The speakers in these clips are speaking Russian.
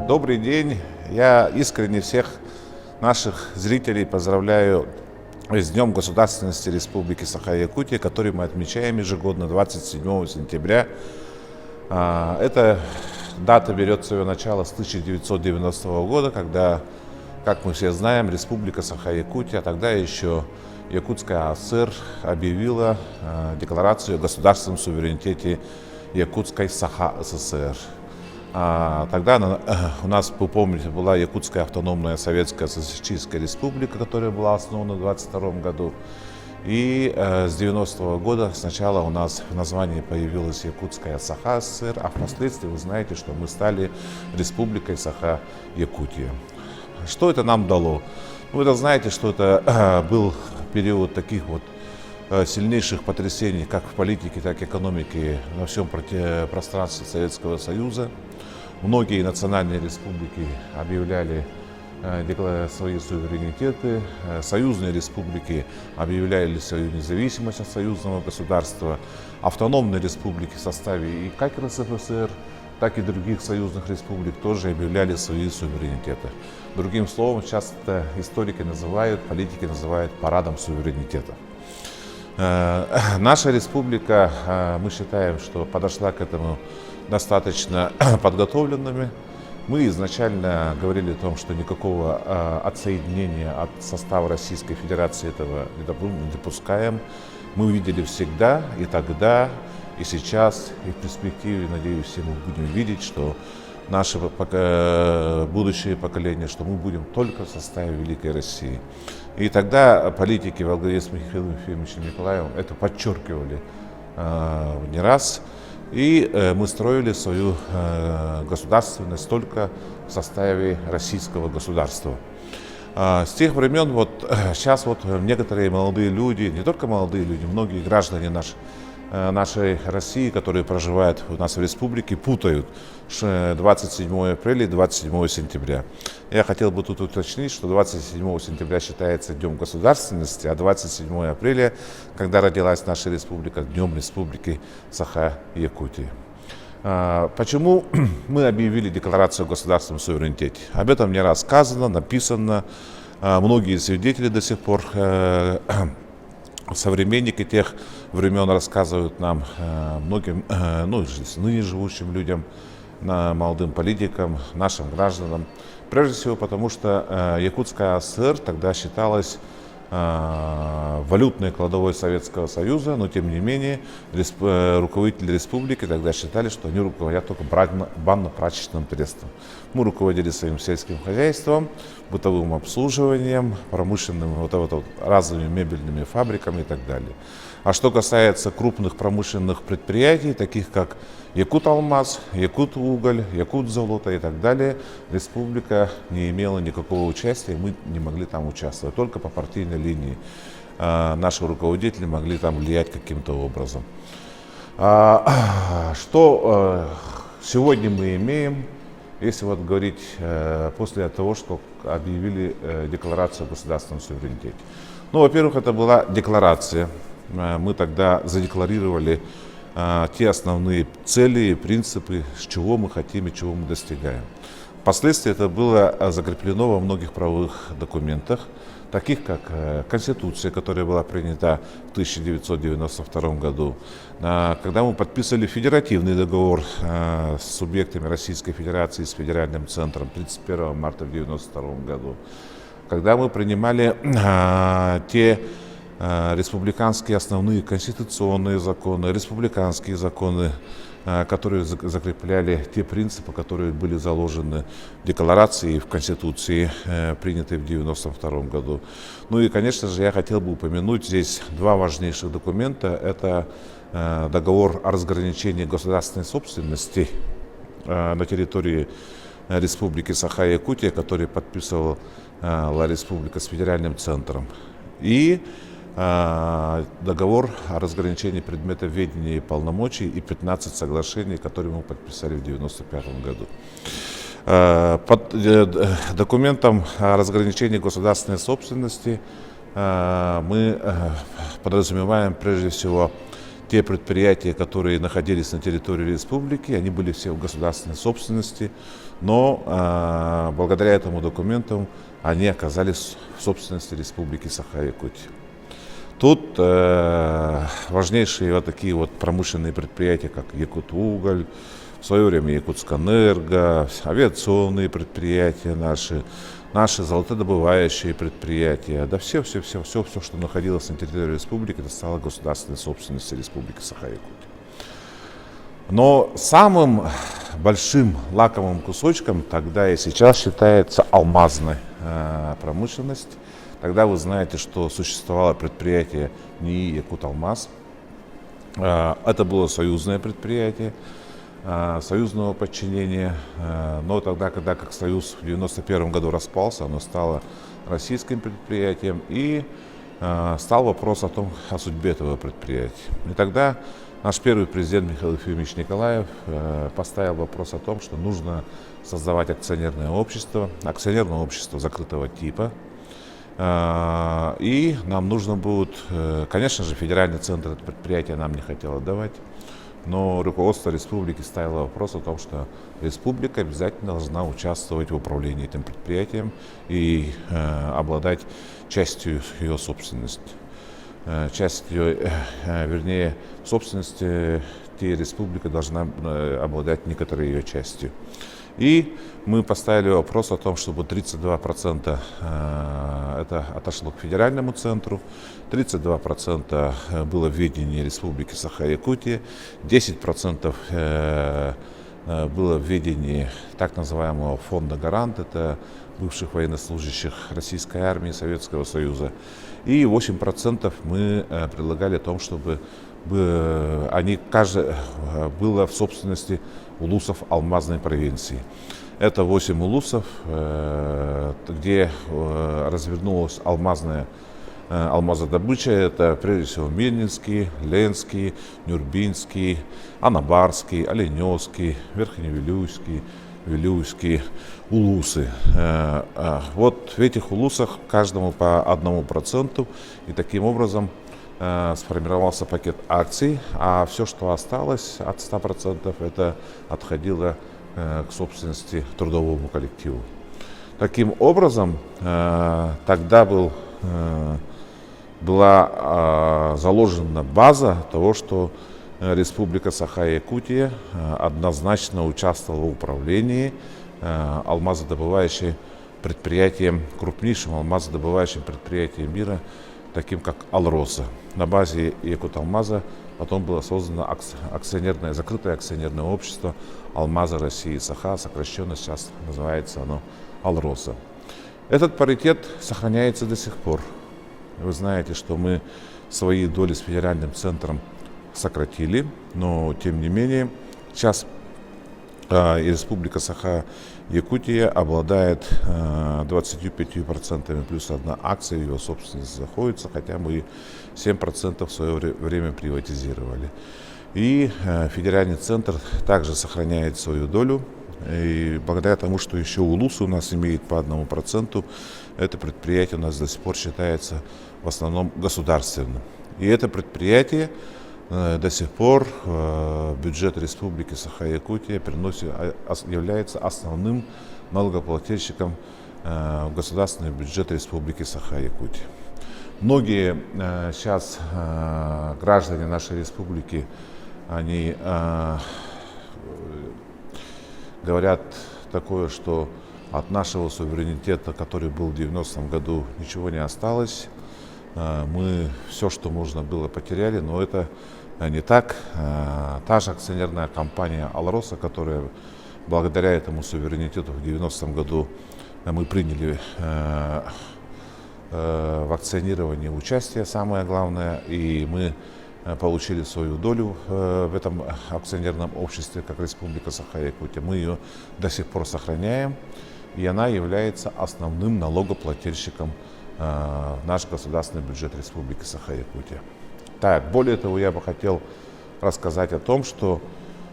Добрый день. Я искренне всех наших зрителей поздравляю с Днем государственности Республики Саха-Якутия, который мы отмечаем ежегодно 27 сентября. Эта дата берет свое начало с 1990 года, когда, как мы все знаем, Республика Саха-Якутия, а тогда еще Якутская АСР, объявила декларацию о государственном суверенитете Якутской Саха-ССР. Тогда у нас, вы помните, была Якутская автономная Советская Социалистическая Республика, которая была основана в 1922 году. И с 90-го года сначала у нас в названии появилась Якутская Саха-ССР, а впоследствии вы знаете, что мы стали Республикой Саха-Якутия. Что это нам дало? Вы знаете, что это был период таких вот сильнейших потрясений как в политике, так и экономике на всем пространстве Советского Союза. Многие национальные республики объявляли свои суверенитеты, союзные республики объявляли свою независимость от союзного государства, автономные республики в составе и как РСФСР, так и других союзных республик тоже объявляли свои суверенитеты. Другим словом, часто историки называют, политики называют парадом суверенитета. Наша республика, мы считаем, что подошла к этому достаточно подготовленными. Мы изначально говорили о том, что никакого отсоединения от состава Российской Федерации этого не допускаем. Мы видели всегда, и тогда, и сейчас, и в перспективе, надеюсь, все мы будем видеть, что наше будущее поколение, что мы будем только в составе Великой России. И тогда политики во главе с Михаилом Ефимовичем Николаевым это подчеркивали не раз. И мы строили свою государственность только в составе российского государства. С тех времен, сейчас некоторые молодые люди, не только молодые люди, многие граждане нашей России, которые проживают у нас в республике, путают 27 апреля и 27 сентября. Я хотел бы тут уточнить, что 27 сентября считается Днем государственности, а 27 апреля, когда родилась наша республика, Днем Республики Саха-Якутия. Почему мы объявили декларацию о государственном суверенитете? Об этом не раз сказано, написано, многие свидетели до сих пор, современники тех времен рассказывают нам, многим, ныне живущим людям, молодым политикам, нашим гражданам. Прежде всего потому, что Якутская АСР тогда считалась валютной кладовой Советского Союза, но тем не менее руководители республики тогда считали, что они руководят только банно-прачечным трестом. Мы руководили своим сельским хозяйством, бытовым обслуживанием, промышленными разными мебельными фабриками и так далее. А что касается крупных промышленных предприятий, таких как Якут-Алмаз, Якут-Уголь, Якут-Золото и так далее, республика не имела никакого участия, мы не могли там участвовать, только по партийной линии. Наши руководители могли там влиять каким-то образом. Что сегодня мы имеем, если говорить после того, что объявили декларацию о государственном суверенитете? Во-первых, это была декларация. Мы тогда задекларировали те основные цели и принципы, с чего мы хотим и чего мы достигаем. Впоследствии это было закреплено во многих правовых документах, таких как Конституция, которая была принята в 1992 году, когда мы подписывали федеративный договор с субъектами Российской Федерации, с федеральным центром 31 марта в 1992 году, когда мы принимали те республиканские основные конституционные законы, республиканские законы, которые закрепляли те принципы, которые были заложены в декларации и в Конституции, принятой в 1992 году. И, конечно же, я хотел бы упомянуть здесь два важнейших документа. Это договор о разграничении государственной собственности на территории Республики Саха-Якутия, который подписывала республика с федеральным центром, и договор о разграничении предметов ведения и полномочий и 15 соглашений, которые мы подписали в 1995 году. Под документом о разграничении государственной собственности мы подразумеваем прежде всего те предприятия, которые находились на территории республики, они были все в государственной собственности, но благодаря этому документу они оказались в собственности Республики Саха-Якутия. Тут важнейшие вот такие вот промышленные предприятия, как Якутуголь, в свое время Якутскэнерго, авиационные предприятия наши золотодобывающие предприятия, да все, что находилось на территории республики, это стало государственной собственностью Республики Саха-Якутия. Но самым большим лакомым кусочком тогда и сейчас считается алмазная промышленность. Тогда вы знаете, что существовало предприятие НИИ «Якуталмаз». Это было союзное предприятие, союзного подчинения. Но тогда, когда как союз в 1991 году распался, оно стало российским предприятием, и стал вопрос о судьбе этого предприятия. И тогда наш первый президент Михаил Ефимович Николаев поставил вопрос о том, что нужно создавать акционерное общество закрытого типа. И нам нужно будет, конечно же, федеральный центр это предприятие нам не хотело давать, но руководство республики ставило вопрос о том, что республика обязательно должна участвовать в управлении этим предприятием и обладать частью ее собственности. Собственности республика должна обладать некоторой ее частью. И мы поставили вопрос о том, чтобы 32% это отошло к федеральному центру, 32% было в ведении Республики Саха-Якутия, 10% было в ведении так называемого фонда «Гарант», это бывших военнослужащих Российской армии, Советского Союза, и 8% мы предлагали о том, чтобы каждый было в собственности улусов алмазной провинции. Это 8 улусов, где развернулась алмазодобыча. Это прежде всего Мельницкий, Ленский, Нюрбинский, Анабарский, Оленевский, Верхневилюйский, Вилюйский улусы. Вот в этих улусах каждому по 1%, и таким образом сформировался пакет акций, а все, что осталось от 100%, это отходило к собственности трудовому коллективу. Таким образом, тогда была заложена база того, что Республика Саха-Якутия однозначно участвовала в управлении алмазодобывающим предприятием, крупнейшим алмазодобывающим предприятием мира, таким как Алроса. На базе Якуталмаза потом было создано закрытое акционерное общество Алмаза России Саха, сокращенно сейчас называется оно Алроса. Этот паритет сохраняется до сих пор. Вы знаете, что мы свои доли с федеральным центром сократили, но тем не менее сейчас Республика Саха-Якутия обладает 25% плюс одна акция в его собственности находится, хотя мы 7% в свое время приватизировали. И федеральный центр также сохраняет свою долю. И благодаря тому, что еще улусы у нас имеет по 1%, это предприятие у нас до сих пор считается в основном государственным. И это предприятие до сих пор бюджет Республики Саха-Якутия является основным налогоплательщиком в государственный бюджет Республики Саха-Якутия. Многие сейчас граждане нашей республики, они говорят такое, что от нашего суверенитета, который был в 90-м году, ничего не осталось. Мы все, что можно было, потеряли, но это не так. Та же акционерная компания Алроса, которая благодаря этому суверенитету в 90-м году мы приняли в акционировании участие, самое главное, и мы получили свою долю в этом акционерном обществе, как Республика Саха-Якутия. Мы ее до сих пор сохраняем, и она является основным налогоплательщиком в наш государственный бюджет Республики Саха-Якутия. Так, более того, я бы хотел рассказать о том, что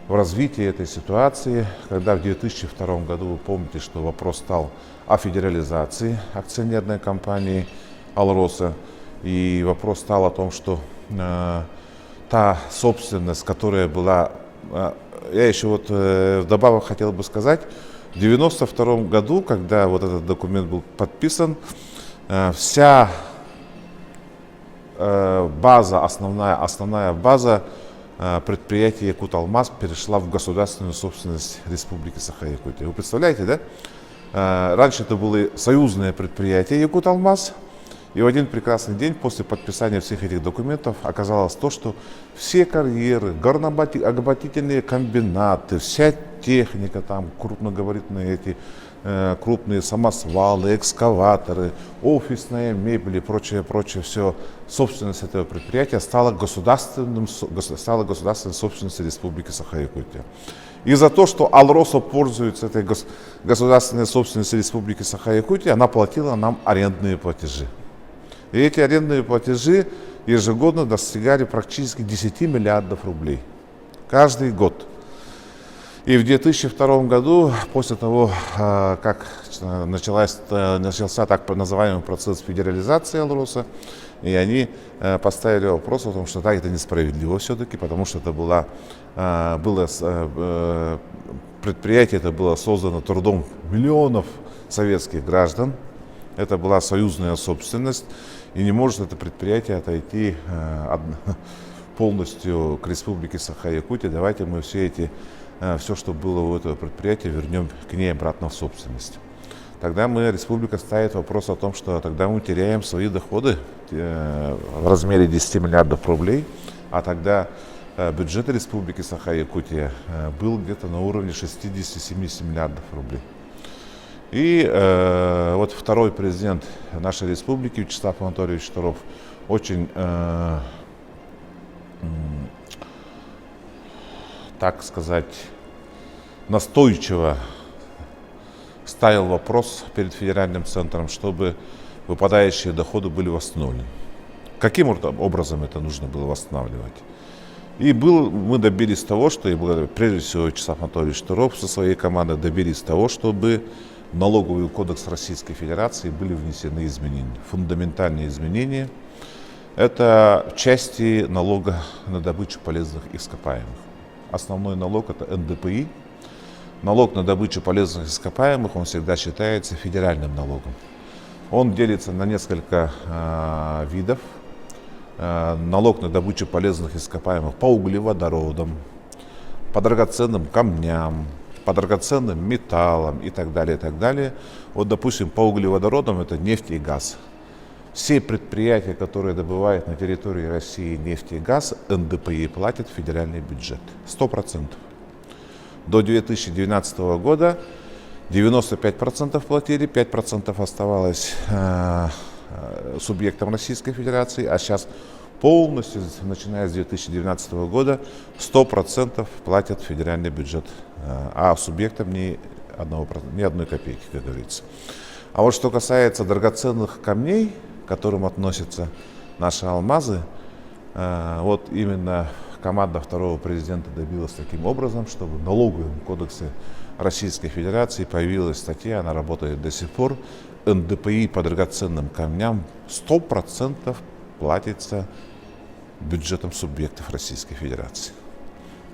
в развитии этой ситуации, когда в 2002 году, вы помните, что вопрос стал о федерализации акционерной компании Алроса, и вопрос стал о том, что та собственность, которая была. Я еще вот вдобавок хотел бы сказать, в 1992 году, когда вот этот документ был подписан, вся база, основная база предприятия Якуталмаз перешла в государственную собственность Республики Саха-Якутия. Вы представляете, да? Раньше это было союзное предприятие Якуталмаз. И в один прекрасный день после подписания всех этих документов оказалось то, что все карьеры, горнообогатительные комбинаты, вся техника, там крупногабаритные эти крупные самосвалы, экскаваторы, офисная мебель и прочее, все, собственность этого предприятия стала государственной собственностью Республики Саха-Якутия. И за то, что Алроса пользуется этой государственной собственностью Республики Саха-Якутия, она платила нам арендные платежи. И эти арендные платежи ежегодно достигали практически 10 миллиардов рублей. Каждый год. И в 2002 году, после того, как начался так называемый процесс федерализации Алроса, и они поставили вопрос о том, что да, это несправедливо все-таки, потому что это предприятие это было создано трудом миллионов советских граждан. Это была союзная собственность, и не может это предприятие отойти полностью к Республике Саха-Якутия. Давайте мы все, что было у этого предприятия, вернем к ней обратно в собственность. Тогда республика ставит вопрос о том, что тогда мы теряем свои доходы в размере 10 миллиардов рублей, а тогда бюджет Республики Саха-Якутия был где-то на уровне 60-70 миллиардов рублей. И вот второй президент нашей республики, Вячеслав Анатольевич Туров, очень, так сказать, настойчиво ставил вопрос перед федеральным центром, чтобы выпадающие доходы были восстановлены. Каким образом это нужно было восстанавливать? И мы добились того, что, прежде всего, Вячеслав Анатольевич Туров со своей командой добились того, чтобы в налоговый кодекс Российской Федерации были внесены изменения, фундаментальные изменения. Это в части налога на добычу полезных ископаемых. Основной налог это НДПИ. Налог на добычу полезных ископаемых, он всегда считается федеральным налогом. Он делится на несколько видов. Налог на добычу полезных ископаемых по углеводородам, по драгоценным камням, по драгоценным металлам и так далее, и так далее. Вот, допустим, по углеводородам это нефть и газ. Все предприятия, которые добывают на территории России нефть и газ, НДПИ платят в федеральный бюджет. 100%. До 2012 года 95% платили, 5% оставалось субъектом Российской Федерации, а сейчас полностью, начиная с 2012 года, 100% платят в федеральный бюджет, а субъектам ни одной копейки, как говорится. А вот что касается драгоценных камней, к которым относятся наши алмазы, вот именно команда второго президента добилась таким образом, чтобы в налоговом кодексе Российской Федерации появилась статья, она работает до сих пор, НДПИ по драгоценным камням 100% платится бюджетом субъектов Российской Федерации.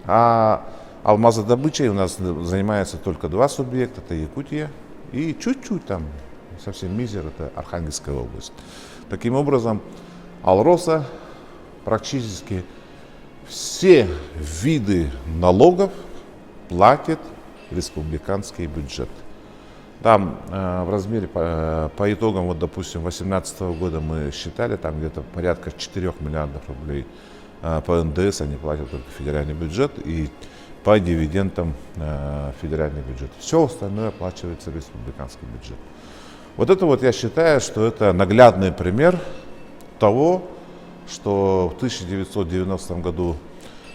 А алмазодобычей у нас занимается только два субъекта, это Якутия и чуть-чуть там, совсем мизер, это Архангельская область. Таким образом, Алроса практически все виды налогов платит республиканский бюджет. Там в размере, по итогам, вот, допустим, 2018 года мы считали, там где-то порядка 4 миллиардов рублей по НДС они платят только федеральный бюджет и по дивидендам федеральный бюджет. Все остальное оплачивается республиканский бюджет. Вот это вот я считаю, что это наглядный пример того, что в 1990 году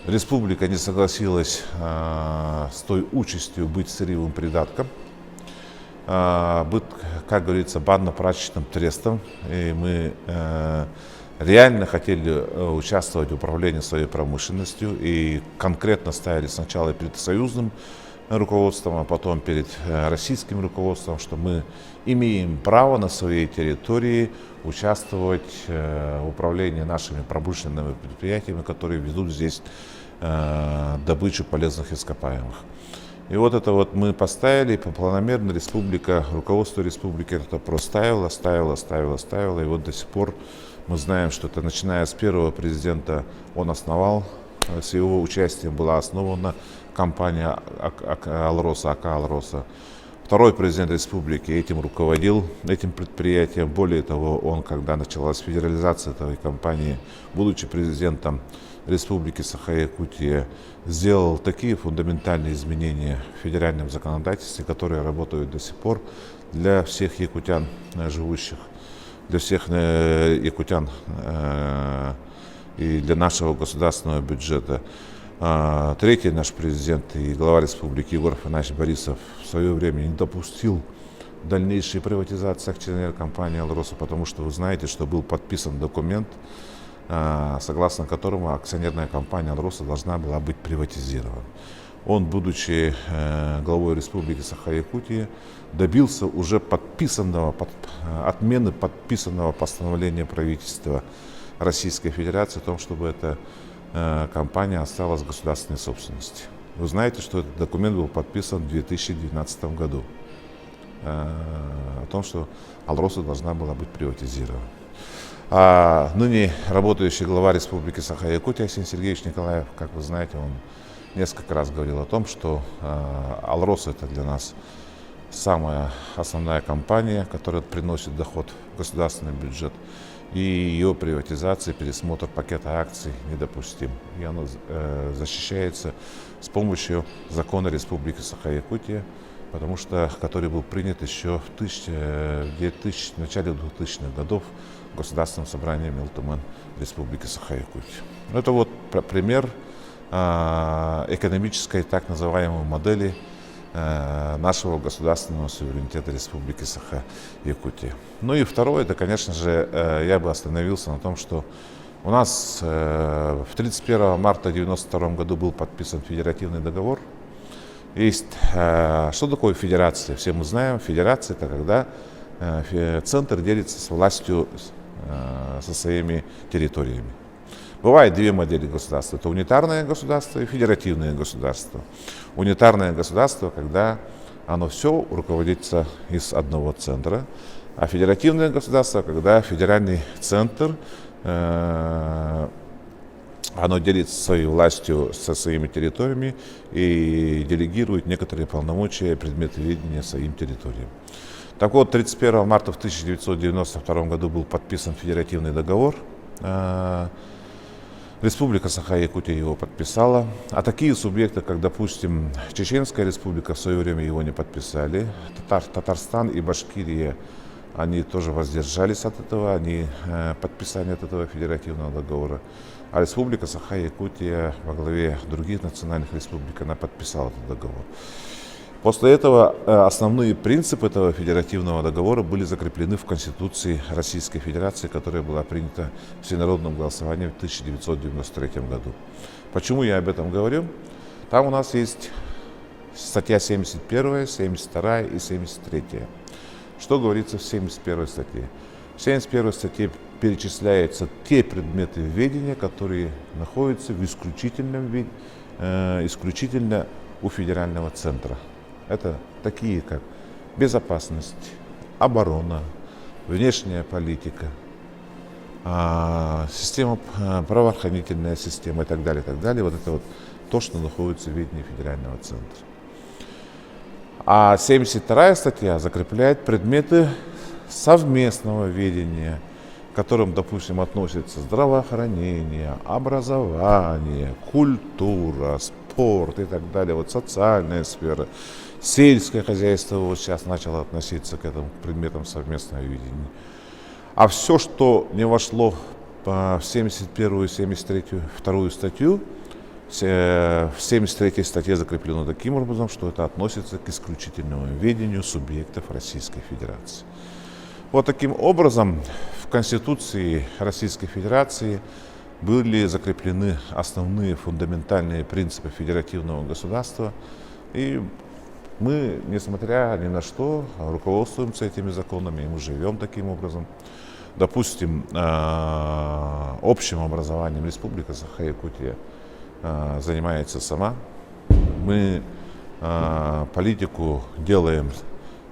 республика не согласилась с той участью быть сырьевым придатком, быть, как говорится, банно-прачечным трестом. И мы реально хотели участвовать в управлении своей промышленностью и конкретно ставили сначала перед союзным руководством, а потом перед российским руководством, что мы имеем право на своей территории участвовать в управлении нашими промышленными предприятиями, которые ведут здесь добычу полезных ископаемых. И вот это вот мы поставили, планомерно руководство республики это проставило, ставило, и вот до сих пор мы знаем, что это начиная с первого президента он основал, с его участием была основана компания Алроса. Второй президент республики этим руководил, этим предприятием. Более того, он, когда началась федерализация этой компании, будучи президентом Республики Саха-Якутия, сделал такие фундаментальные изменения в федеральном законодательстве, которые работают до сих пор для всех якутян живущих, для всех якутян и для нашего государственного бюджета. Третий наш президент и глава республики Егор Афанасьевич Борисов в свое время не допустил дальнейшей приватизации акционерной компании «Алроса», потому что вы знаете, что был подписан документ, согласно которому акционерная компания «Алроса» должна была быть приватизирована. Он, будучи главой республики Саха-Якутия, добился уже отмены подписанного постановления правительства Российской Федерации о том, чтобы эта компания осталась в государственной собственности. Вы знаете, что этот документ был подписан в 2012 году о том, что «Алроса» должна была быть приватизирована. А ныне работающий глава Республики Саха-Якутия Арсений Сергеевич Николаев, как вы знаете, он несколько раз говорил о том, что «Алроса» это для нас самая основная компания, которая приносит доход в государственный бюджет, и ее приватизация, пересмотр пакета акций недопустим. И оно защищается с помощью закона Республики Саха-Якутия, который был принят еще в начале 2000-х годов Государственным собранием ЛТМН Республики Саха-Якутия. Это вот пример экономической так называемой модели нашего государственного суверенитета Республики Саха-Якутия. Ну и второе, это, конечно же, я бы остановился на том, что у нас 31 марта 1992 году был подписан федеративный договор. Что такое федерация? Все мы знаем, федерация это когда центр делится с властью со своими территориями. Бывает две модели государства. Это унитарное государство и федеративное государство. Унитарное государство, когда оно все руководится из одного центра. А федеративное государство, когда федеральный центр, оно делится своей властью со своими территориями и делегирует некоторые полномочия и предметы ведения своим территориям. Так вот, 31 марта 1992 году был подписан федеративный договор. Республика Саха-Якутия его подписала. А такие субъекты, как, допустим, Чеченская республика, в свое время его не подписали. Татарстан и Башкирия, они тоже воздержались от этого, подписания от этого федеративного договора. А Республика Саха-Якутия во главе других национальных республик, она подписала этот договор. После этого основные принципы этого федеративного договора были закреплены в Конституции Российской Федерации, которая была принята всенародным голосованием в 1993 году. Почему я об этом говорю? Там у нас есть статья 71, 72 и 73. Что говорится в 71 статье? В 71 статье перечисляются те предметы ведения, которые находятся исключительно у федерального центра. Это такие, как безопасность, оборона, внешняя политика, система, правоохранительная система и так далее, и так далее. Вот это вот то, что находится в ведении федерального центра. А 72 статья закрепляет предметы совместного ведения, к которым, допустим, относятся здравоохранение, образование, культура, спорт и так далее, вот социальная сфера. Сельское хозяйство вот сейчас начало относиться к этому предметам совместного видения. А все, что не вошло в 71 и 73 вторую статью, в 73 статье закреплено таким образом, что это относится к исключительному ведению субъектов Российской Федерации. Вот таким образом в Конституции Российской Федерации были закреплены основные фундаментальные принципы федеративного государства, И мы, несмотря ни на что, руководствуемся этими законами, и мы живем таким образом. Допустим, общим образованием Республика Саха-Якутия занимается сама. Мы политику делаем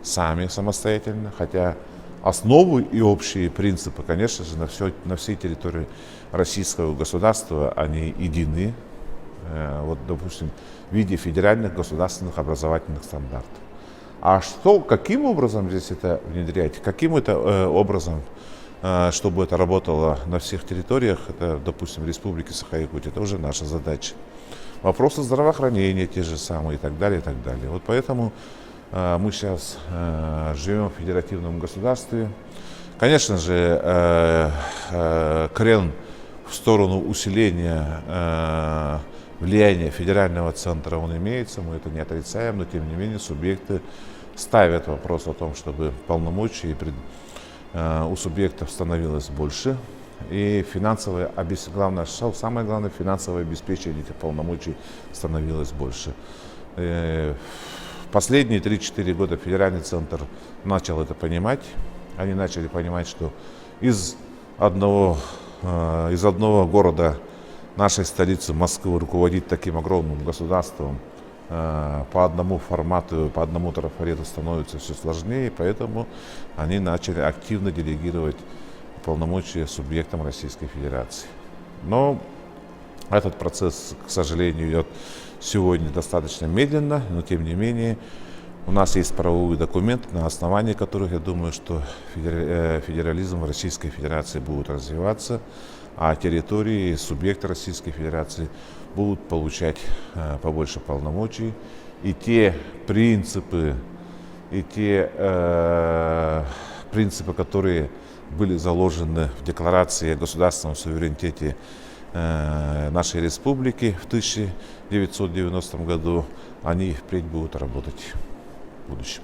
сами самостоятельно, хотя основы и общие принципы, конечно же, на всей территории российского государства они едины. Вот, допустим, в виде федеральных государственных образовательных стандартов. А каким образом здесь это внедрять, каким это образом, чтобы это работало на всех территориях, это, допустим, Республики Саха-Якутия, это уже наша задача. Вопросы здравоохранения те же самые и так далее, и так далее. Вот поэтому мы сейчас живем в федеративном государстве. Конечно же, крен в сторону усиления влияние федерального центра он имеется, мы это не отрицаем, но тем не менее субъекты ставят вопрос о том, чтобы полномочий у субъектов становилось больше. И самое главное, финансовое обеспечение этих полномочий становилось больше. Последние 3-4 года федеральный центр начал это понимать. Они начали понимать, что из одного города нашей столицы Москвы руководить таким огромным государством по одному формату, по одному трафарету становится все сложнее, поэтому они начали активно делегировать полномочия субъектам Российской Федерации. Но этот процесс, к сожалению, идет сегодня достаточно медленно, но тем не менее у нас есть правовые документы, на основании которых, я думаю, что федерализм в Российской Федерации будет развиваться, а территории, субъекты Российской Федерации будут получать побольше полномочий. И те принципы, которые были заложены в Декларации о государственном суверенитете нашей республики в 1990 году, они впредь будут работать в будущем.